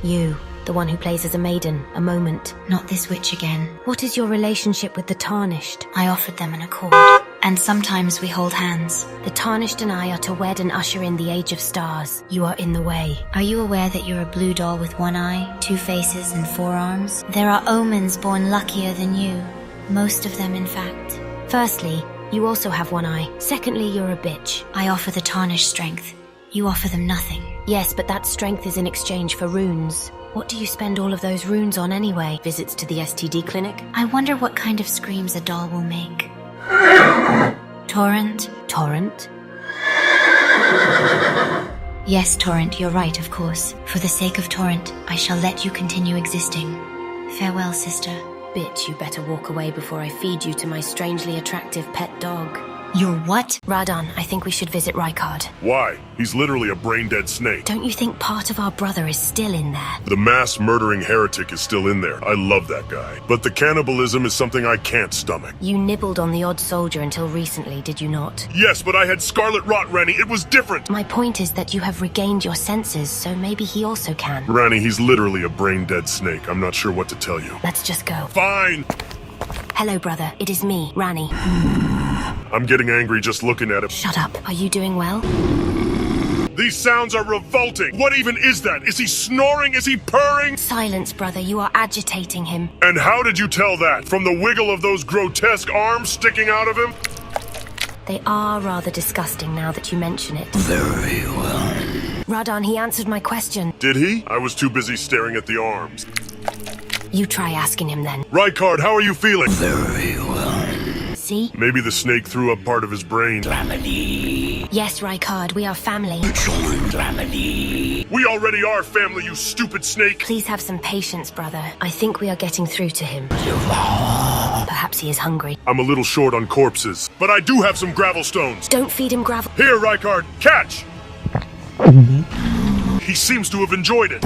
You, the one who plays as a maiden, a moment. Not this witch again. What is your relationship with the Tarnished? I offered them an accord, and sometimes we hold hands. The Tarnished and I are to wed and usher in the Age of Stars. You are in the way. Are you aware that you're a blue doll with one eye, 2 faces, and 4 arms? There are omens born luckier than you. Most of them, in fact. Firstly, you also have one eye. Secondly, you're a bitch. I offer the Tarnished strength. You offer them nothing. Yes, but that strength is in exchange for runes. What do you spend all of those runes on anyway? Visits to the STD clinic? I wonder what kind of screams a doll will make. Torrent? Torrent? Yes, Torrent, you're right, of course. For the sake of Torrent, I shall let you continue existing. Farewell, sister. Bitch, you better walk away before I feed you to my strangely attractive pet dog. Your what? Radon, I think we should visit Rykard. Why? He's literally a brain-dead snake. Don't you think part of our brother is still in there? The mass-murdering heretic is still in there. I love that guy. But the cannibalism is something I can't stomach. You nibbled on the odd soldier until recently, did you not? Yes, but I had scarlet rot, Ranni. It was different. My point is that you have regained your senses, so maybe he also can. Ranni, he's literally a brain-dead snake. I'm not sure what to tell you. Let's just go. Fine! Hello, brother. It is me, Ranni. I'm getting angry just looking at him. Shut up. Are you doing well? These sounds are revolting. What even is that? Is he snoring? Is he purring? Silence, brother. You are agitating him. And how did you tell that? From the wiggle of those grotesque arms sticking out of him? They are rather disgusting now that you mention it. Very well. Radon, he answered my question. Did he? I was too busy staring at the arms. You try asking him then. Rykard, how are you feeling? Very well. See? Maybe the snake threw up part of his brain. Family. Yes, Rykard, we are family. Join family. We already are family, you stupid snake. Please have some patience, brother. I think we are getting through to him. Perhaps he is hungry. I'm a little short on corpses, but I do have some gravel stones. Don't feed him gravel. Here, Rykard, catch! He seems to have enjoyed it.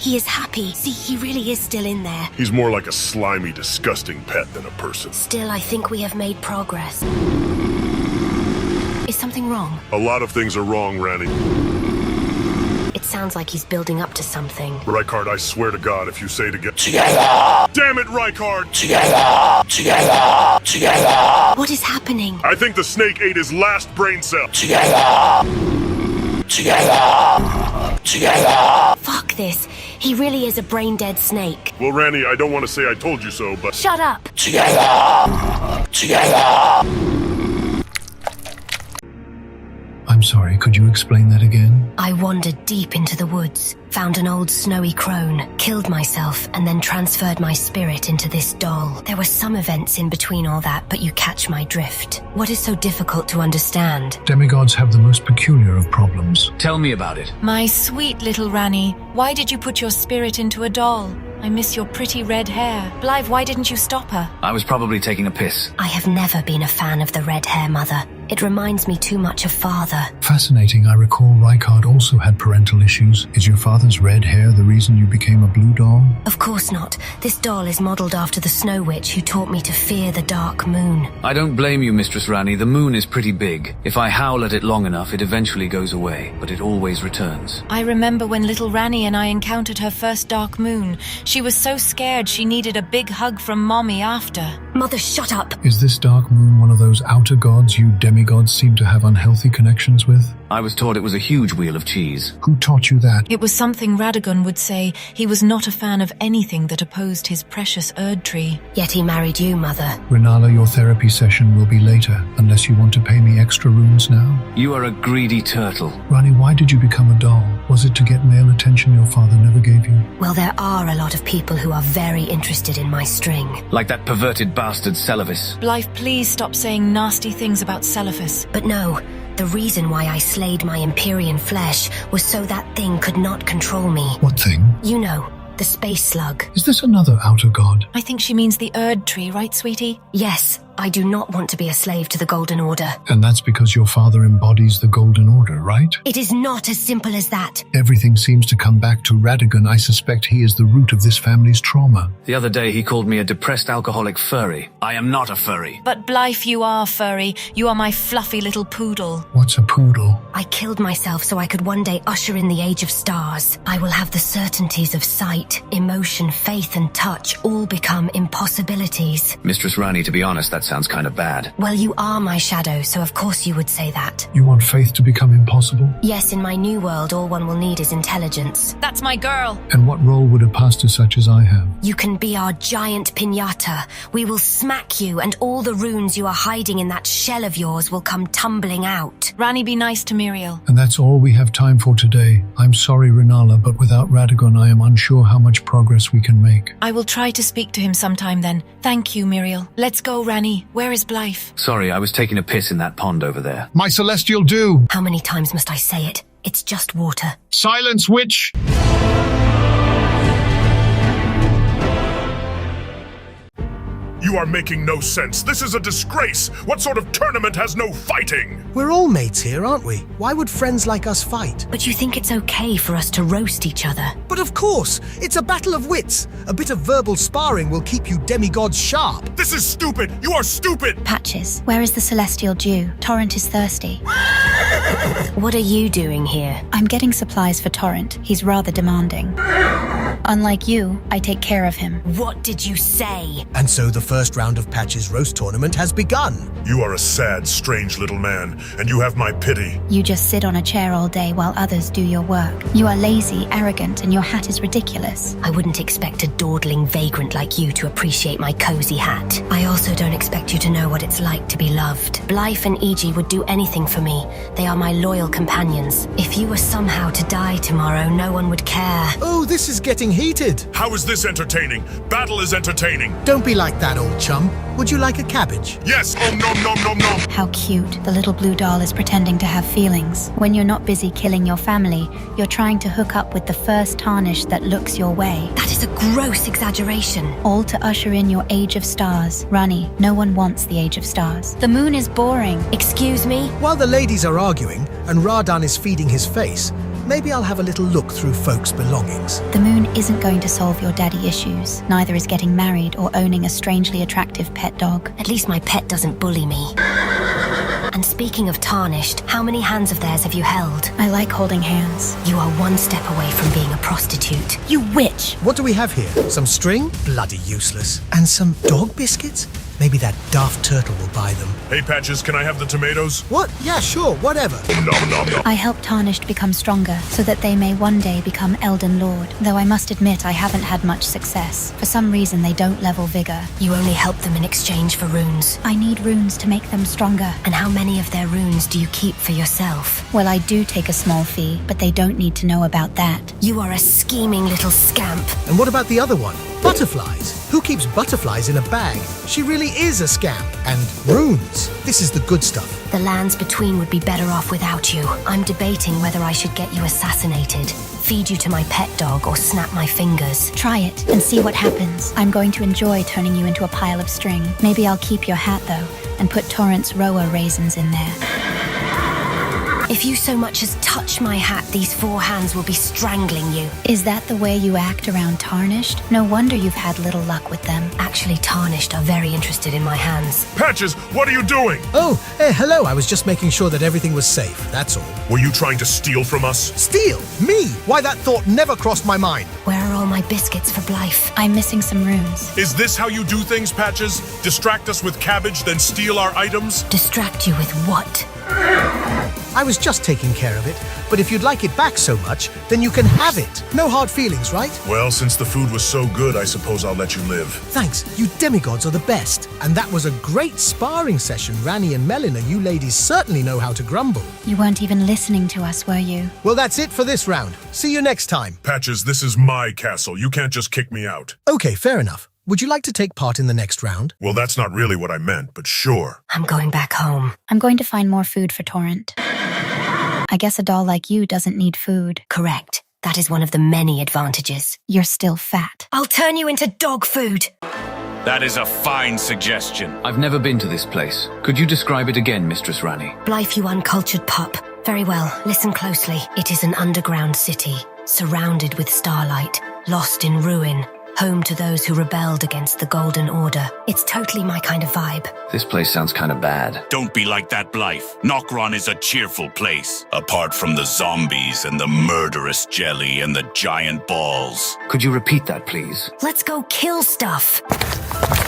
He is happy. See, he really is still in there. He's more like a slimy, disgusting pet than a person. Still, I think we have made progress. Is something wrong? A lot of things are wrong, Ranni. It sounds like he's building up to something. Rykard, I swear to God, if you say it again... Together. Damn it, Rykard! Together. Together. Together. What is happening? I think the snake ate his last brain cell. Together. Together. Together. Fuck this. He really is a brain-dead snake. Well, Ranni, I don't want to say I told you so, but... Shut up! Together. Together. I'm sorry, could you explain that again? I wandered deep into the woods, found an old snowy crone, killed myself, and then transferred my spirit into this doll. There were some events in between all that, but you catch my drift. What is so difficult to understand? Demigods have the most peculiar of problems. Tell me about it. My sweet little Ranni, why did you put your spirit into a doll? I miss your pretty red hair. Blythe, why didn't you stop her? I was probably taking a piss. I have never been a fan of the red hair, Mother. It reminds me too much of Father. Fascinating, I recall Rykard also had parental issues. Is your father's red hair the reason you became a blue doll? Of course not. This doll is modeled after the Snow Witch who taught me to fear the dark moon. I don't blame you, Mistress Ranni. The moon is pretty big. If I howl at it long enough, it eventually goes away, but it always returns. I remember when little Ranni and I encountered her first dark moon. She was so scared she needed a big hug from Mommy after. Mother, shut up! Is this dark moon one of those outer gods you demigods seem to have unhealthy connections with? I was taught it was a huge wheel of cheese. Who taught you that? It was something Radagon would say. He was not a fan of anything that opposed his precious Erd tree. Yet he married you, Mother. Renala, your therapy session will be later, unless you want to pay me extra runes now. You are a greedy turtle. Ranni, why did you become a doll? Was it to get male attention your father never gave you? Well, there are a lot of people who are very interested in my string. Like that perverted bastard Celavis. Blythe, please stop saying nasty things about Celavis. But no, the reason why I slayed my Empyrean flesh was so that thing could not control me. What thing? You know, the space slug. Is this another outer god? I think she means the Erd tree, right, sweetie? Yes, I do not want to be a slave to the Golden Order. And that's because your father embodies the Golden Order, right? It is not as simple as that. Everything seems to come back to Radagon. I suspect he is the root of this family's trauma. The other day he called me a depressed alcoholic furry. I am not a furry. But Blythe, you are furry. You are my fluffy little poodle. What's a poodle? I killed myself so I could one day usher in the Age of Stars. I will have the certainties of sight, emotion, faith, and touch all become impossibilities. Mistress Ranni, to be honest, that sounds kind of bad. Well, you are my shadow, so of course you would say that. You want faith to become impossible? Yes, in my new world, all one will need is intelligence. That's my girl. And what role would a pastor such as I have? You can be our giant piñata. We will smack you, and all the runes you are hiding in that shell of yours will come tumbling out. Ranni, be nice to Muriel. And that's all we have time for today. I'm sorry, Renala, but without Radagon, I am unsure how much progress we can make. I will try to speak to him sometime then. Thank you, Muriel. Let's go, Ranni. Where is Blythe? Sorry, I was taking a piss in that pond over there. My celestial dew! How many times must I say it? It's just water. Silence, witch! You are making no sense. This is a disgrace. What sort of tournament has no fighting? We're all mates here, aren't we? Why would friends like us fight? But you think it's okay for us to roast each other? But of course, it's a battle of wits. A bit of verbal sparring will keep you demigods sharp. This is stupid. You are stupid. Patches, where is the celestial dew? Torrent is thirsty. What are you doing here? I'm getting supplies for Torrent. He's rather demanding. Unlike you, I take care of him. What did you say? And so the first round of Patch's roast tournament has begun. You are a sad, strange little man, and you have my pity. You just sit on a chair all day while others do your work. You are lazy, arrogant, and your hat is ridiculous. I wouldn't expect a dawdling vagrant like you to appreciate my cozy hat. I also don't expect you to know what it's like to be loved. Blythe and Iji would do anything for me. They are my loyal companions. If you were somehow to die tomorrow, no one would care. Oh, this is getting heated. How is this entertaining? Battle is entertaining. Don't be like that, old chum. Would you like a cabbage? Yes. Oh, nom, nom, nom, nom. How cute. The little blue doll is pretending to have feelings. When you're not busy killing your family, you're trying to hook up with the first tarnish that looks your way. That is a gross exaggeration. All to usher in your Age of Stars. Ranni, no one wants the Age of Stars. The moon is boring. Excuse me? While the ladies are arguing and Radan is feeding his face, maybe I'll have a little look through folks' belongings. The moon isn't going to solve your daddy issues. Neither is getting married or owning a strangely attractive pet dog. At least my pet doesn't bully me. And speaking of tarnished, how many hands of theirs have you held? I like holding hands. You are one step away from being a prostitute. You witch! What do we have here? Some string? Bloody useless. And some dog biscuits? Maybe that daft turtle will buy them. Hey, Patches, can I have the tomatoes? What? Yeah, sure, whatever. Nom, nom, nom. I help Tarnished become stronger so that they may one day become Elden Lord. Though I must admit I haven't had much success. For some reason they don't level vigor. You only help them in exchange for runes. I need runes to make them stronger. And how many of their runes do you keep for yourself? Well, I do take a small fee, but they don't need to know about that. You are a scheming little scamp. And what about the other one? Butterflies. Who keeps butterflies in a bag? She really is a scamp. And runes. This is the good stuff. The lands between would be better off without you. I'm debating whether I should get you assassinated, feed you to my pet dog, or snap my fingers. Try it and see what happens. I'm going to enjoy turning you into a pile of string. Maybe I'll keep your hat though, and put Torrent's Roa raisins in there. If you so much as touch my hat, these 4 hands will be strangling you. Is that the way you act around Tarnished? No wonder you've had little luck with them. Actually, Tarnished are very interested in my hands. Patches, what are you doing? Oh, hello. I was just making sure that everything was safe, that's all. Were you trying to steal from us? Steal? Me? Why, that thought never crossed my mind. Where are all my biscuits for Blythe? I'm missing some runes. Is this how you do things, Patches? Distract us with cabbage, then steal our items? Distract you with what? I was just taking care of it, but if you'd like it back so much, then you can have it. No hard feelings, right? Well, since the food was so good, I suppose I'll let you live. Thanks, you demigods are the best. And that was a great sparring session, Ranni and Melina. You ladies certainly know how to grumble. You weren't even listening to us, were you? Well, that's it for this round. See you next time. Patches, this is my castle. You can't just kick me out. Okay, fair enough. Would you like to take part in the next round? Well, that's not really what I meant, but sure. I'm going back home. I'm going to find more food for Torrent. I guess a doll like you doesn't need food. Correct. That is one of the many advantages. You're still fat. I'll turn you into dog food. That is a fine suggestion. I've never been to this place. Could you describe it again, Mistress Ranni? Blythe, you uncultured pup. Very well, listen closely. It is an underground city, surrounded with starlight, lost in ruin, home to those who rebelled against the Golden Order. It's totally my kind of vibe. This place sounds kind of bad. Don't be like that, Blythe. Nokron is a cheerful place, apart from the zombies and the murderous jelly and the giant balls. Could you repeat that, please? Let's go kill stuff.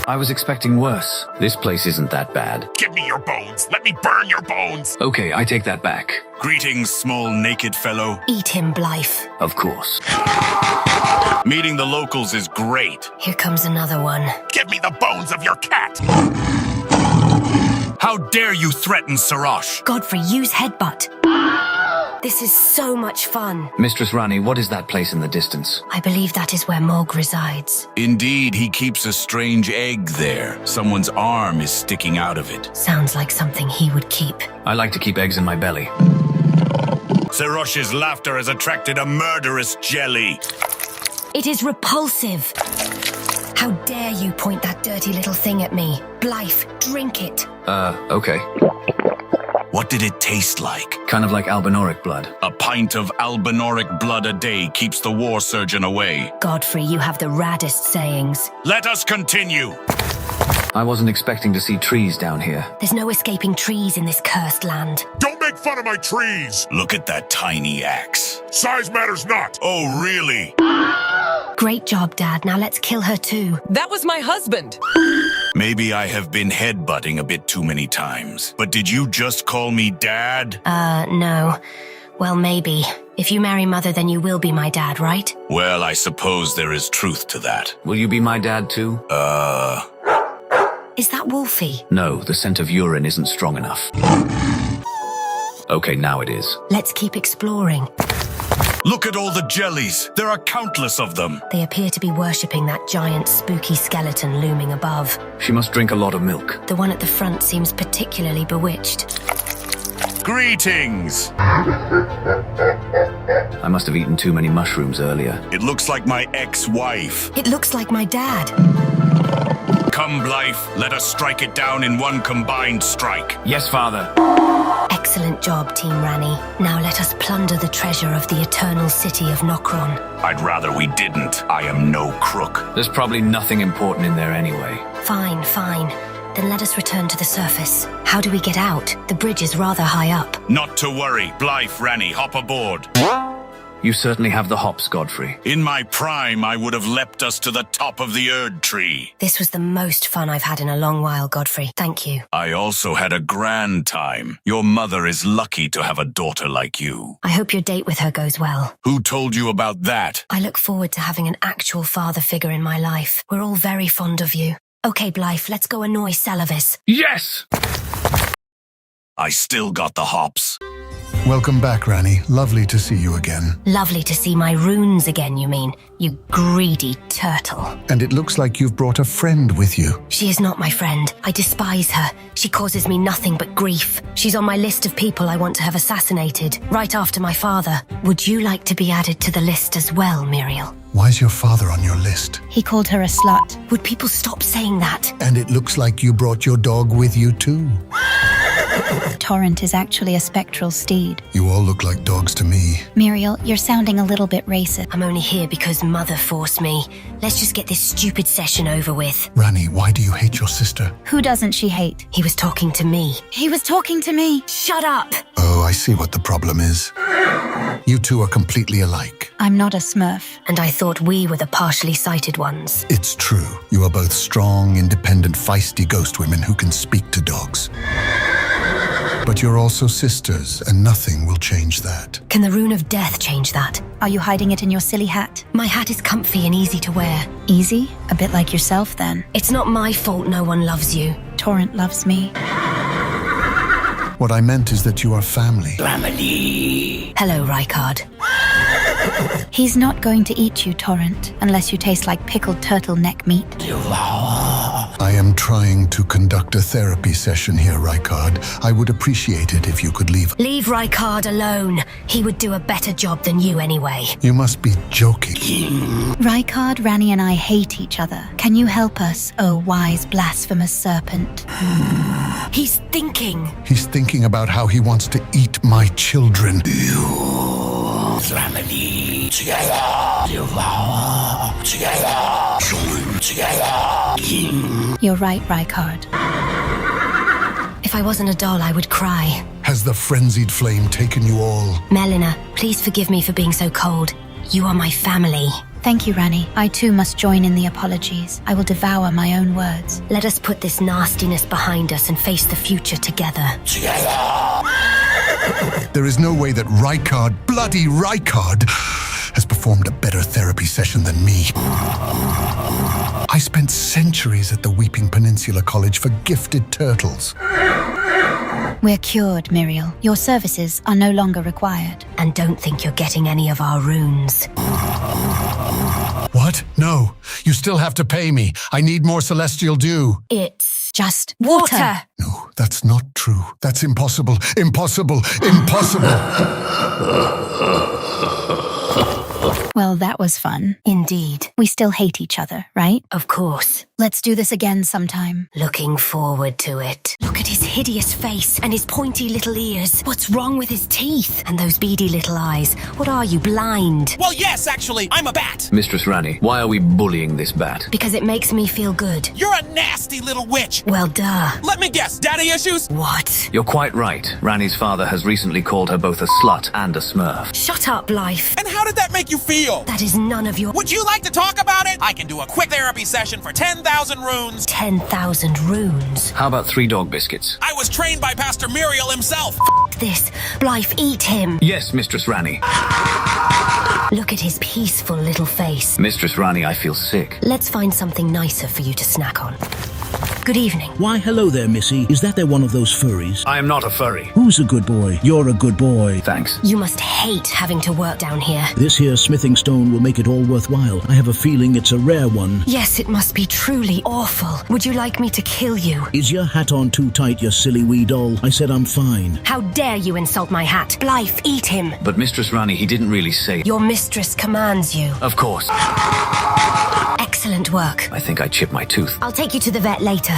I was expecting worse. This place isn't that bad. Give me your bones. Let me burn your bones. Okay, I take that back. Greetings, small naked fellow. Eat him, Blythe. Of course. Meeting the locals is great. Here comes another one. Give me the bones of your cat. How dare you threaten Sarosh? Godfrey, use headbutt. This is so much fun. Mistress Ranni, what is that place in the distance? I believe that is where Morg resides. Indeed, he keeps a strange egg there. Someone's arm is sticking out of it. Sounds like something he would keep. I like to keep eggs in my belly. Sarosh's laughter has attracted a murderous jelly. It is repulsive. How dare you point that dirty little thing at me? Blythe, drink it. Okay. What did it taste like? Kind of like albinoric blood. A pint of albinoric blood a day keeps the war surgeon away. Godfrey, you have the raddest sayings. Let us continue. I wasn't expecting to see trees down here. There's no escaping trees in this cursed land. Don't make fun of my trees. Look at that tiny axe. Size matters not. Oh, really? Great job, Dad. Now let's kill her too. That was my husband. Maybe I have been headbutting a bit too many times. But did you just call me Dad? No. Well, maybe. If you marry Mother, then you will be my dad, right? Well, I suppose there is truth to that. Will you be my dad too? Is that Wolfie? No, the scent of urine isn't strong enough. Okay, now it is. Let's keep exploring. Look at all the jellies. There are countless of them. They appear to be worshipping that giant spooky skeleton looming above. She must drink a lot of milk. The one at the front seems particularly bewitched. Greetings. I must have eaten too many mushrooms earlier. It looks like my ex-wife. It looks like my dad. Come, Blythe, let us strike it down in one combined strike. Yes, Father. Excellent job, Team Ranni. Now let us plunder the treasure of the eternal city of Nokron. I'd rather we didn't. I am no crook. There's probably nothing important in there anyway. Fine. Then let us return to the surface. How do we get out? The bridge is rather high up. Not to worry. Blythe, Ranni, hop aboard. You certainly have the hops, Godfrey. In my prime, I would have leapt us to the top of the Erd tree. This was the most fun I've had in a long while, Godfrey. Thank you. I also had a grand time. Your mother is lucky to have a daughter like you. I hope your date with her goes well. Who told you about that? I look forward to having an actual father figure in my life. We're all very fond of you. Okay, Blythe, let's go annoy Salavis. Yes! I still got the hops. Welcome back, Ranni. Lovely to see you again. Lovely to see my runes again, you mean? You greedy turtle. And it looks like you've brought a friend with you. She is not my friend. I despise her. She causes me nothing but grief. She's on my list of people I want to have assassinated, right after my father. Would you like to be added to the list as well, Muriel? Why is your father on your list? He called her a slut. Would people stop saying that? And it looks like you brought your dog with you too. Torrent is actually a spectral steed. You all look like dogs to me. Muriel, you're sounding a little bit racist. I'm only here because Mother forced me. Let's just get this stupid session over with. Ranni, why do you hate your sister? Who doesn't she hate? He was talking to me. He was talking to me. Shut up! Oh, I see what the problem is. You two are completely alike. I'm not a smurf. And I thought we were the partially sighted ones. It's true. You are both strong, independent, feisty ghost women who can speak to dogs. But you're also sisters, and nothing will change that. Can the rune of death change that? Are you hiding it in your silly hat? My hat is comfy and easy to wear. Easy? A bit like yourself, then. It's not my fault no one loves you. Torrent loves me. What I meant is that you are family. Family. Hello, Rykard. He's not going to eat you, Torrent, unless you taste like pickled turtleneck meat. I I am trying to conduct a therapy session here, Rykard. I would appreciate it if you could leave. Leave Rykard alone. He would do a better job than you anyway. You must be joking. Rykard, Ranni, and I hate each other. Can you help us, oh wise, blasphemous serpent? He's thinking. He's thinking about how he wants to eat my children. Family together, devour together, join together. You're right, Rykard. If I wasn't a doll, I would cry. Has the frenzied flame taken you all? Melina, please forgive me for being so cold. You are my family. Thank you, Ranni. I too must join in the apologies. I will devour my own words. Let us put this nastiness behind us and face the future together. Together. There is no way that Rykard, bloody Rykard, has performed a better therapy session than me. I spent centuries at the Weeping Peninsula College for gifted turtles. We're cured, Miriel. Your services are no longer required. And don't think you're getting any of our runes. What? No. You still have to pay me. I need more celestial dew. It's Just water. No, that's not true. That's impossible. Impossible. Impossible. Well, that was fun. Indeed. We still hate each other, right? Of course. Let's do this again sometime. Looking forward to it. Look at his hideous face and his pointy little ears. What's wrong with his teeth? And those beady little eyes. What are you, blind? Well, yes, actually, I'm a bat. Mistress Ranni, why are we bullying this bat? Because it makes me feel good. You're a nasty little witch. Well, duh. Let me guess, daddy issues? What? You're quite right. Ranni's father has recently called her both a slut and a smurf. Shut up, Life. And how did that make you feel? That is none of your... Would you like to talk about it? I can do a quick therapy session for 10,000 runes. 10,000 runes. How about 3 dog biscuits? I was trained by Pastor Muriel himself. This. Blythe, eat him. Yes, Mistress Ranni. Look at his peaceful little face. Mistress Ranni, I feel sick. Let's find something nicer for you to snack on. Good evening. Why, hello there, Missy. Is that there one of those furries? I am not a furry. Who's a good boy? You're a good boy. Thanks. You must hate having to work down here. This here smithing stone will make it all worthwhile. I have a feeling it's a rare one. Yes, it must be truly awful. Would you like me to kill you? Is your hat on too tight, you silly wee doll? I said I'm fine. How dare you insult my hat? Blythe, eat him. But Mistress Ranni, he didn't really say... Your mistress commands you. Of course. Excellent work. I think I chipped my tooth. I'll take you to the vet later.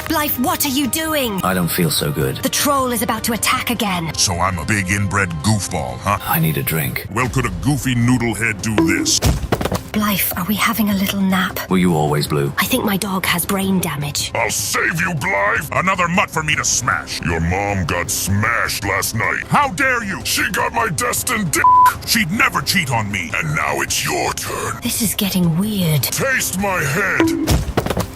Blythe, what are you doing? I don't feel so good. The troll is about to attack again. So I'm a big inbred goofball, huh? I need a drink. Well, could a goofy noodlehead do this? Blythe, are we having a little nap? Were you always blue? I think my dog has brain damage. I'll save you, Blythe! Another mutt for me to smash. Your mom got smashed last night. How dare you? She got my destined dick. She'd never cheat on me. And now it's your turn. This is getting weird. Taste my head.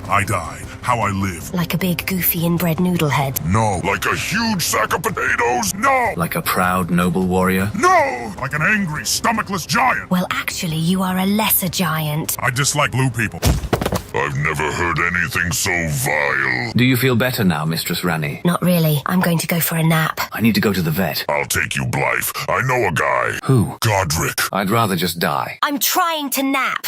I died. How I live. Like a big, goofy, inbred noodle head. No. Like a huge sack of potatoes? No. Like a proud, noble warrior? No. Like an angry, stomachless giant. Well, actually, you are a lesser giant. I dislike blue people. I've never heard anything so vile. Do you feel better now, Mistress Ranni? Not really. I'm going to go for a nap. I need to go to the vet. I'll take you, Blythe. I know a guy. Who? Godric. I'd rather just die. I'm trying to nap.